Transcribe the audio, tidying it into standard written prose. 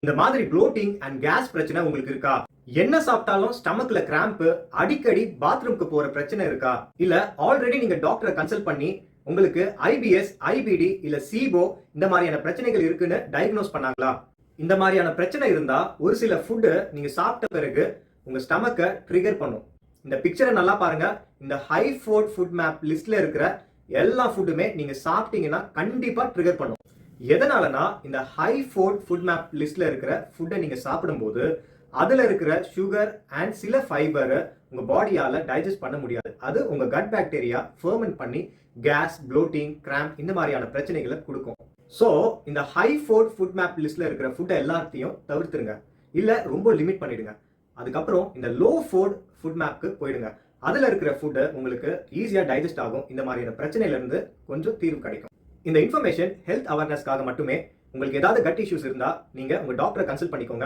இந்த மாதிரி floating and gas பிரச்சனை உங்களுக்கு இருக்கா? என்ன சாப்பிட்டாலும் ஸ்டமக்ல கிராம்ப், அடிக்கடி பாத்ரூம்க்கு போற பிரச்சனை இருக்கா? இல்ல ஆல்ரெடி நீங்க டாக்டரை கன்சல்ட் பண்ணி உங்களுக்கு ஐபிஎஸ், ஐபிடி இல்ல சிபோ இந்த மாதிரியான பிரச்சனைகள் இருக்குன்னு டயக்னோஸ் பண்ணாங்களா? இந்த மாதிரியான பிரச்சனை இருந்தா ஒரு சில ஃபுட் நீங்க சாப்பிட்ட பிறகு உங்க ஸ்டமக்கை ட்ரிகர் பண்ணும். இந்த பிக்சரை நல்லா பாருங்க. இந்த ஹை ஃபுட் மேப் லிஸ்ட்ல இருக்கிற எல்லா ஃபுட்டுமே நீங்க சாப்பிட்டீங்கன்னா கண்டிப்பா ட்ரிகர் பண்ணும். எதனாலனா இந்த ஹை ஃபுட் மேப் லிஸ்ட்ல இருக்கிற ஃபுட்டை நீங்க சாப்பிடும்போது அதுல இருக்கிற சுகர் அண்ட் சில ஃபைபர் உங்க பாடியால டைஜஸ்ட் பண்ண முடியாது. அது உங்க கட் பாக்டீரியா ஃபெர்மென்ட் பண்ணி கேஸ், ப்ளோட்டிங், கிராம்ப் இந்த மாதிரியான பிரச்சனைகளை கொடுக்கும். ஸோ இந்த ஹை ஃபுட் மேப் லிஸ்ட்ல இருக்கிற ஃபுட்டை எல்லாத்தையும் தவிர்த்துருங்க, இல்ல ரொம்ப லிமிட் பண்ணிடுங்க. அதுக்கப்புறம் இந்த லோ ஃபுட் மேப்க்கு போயிடுங்க. அதுல இருக்கிற ஃபுட் உங்களுக்கு ஈஸியா டைஜஸ்ட் ஆகும். இந்த மாதிரியான பிரச்சனையில இருந்து கொஞ்சம் தீர்வு கிடைக்கும். இந்த இன்ஃபர்மேஷன் ஹெல்த் அவேர்னஸ்க்காக மட்டுமே. உங்களுக்கு ஏதாவது கட் இஷ்யூஸ் இருந்தா நீங்க உங்க டாக்டரை கன்சல்ட் பண்ணிக்கோங்க.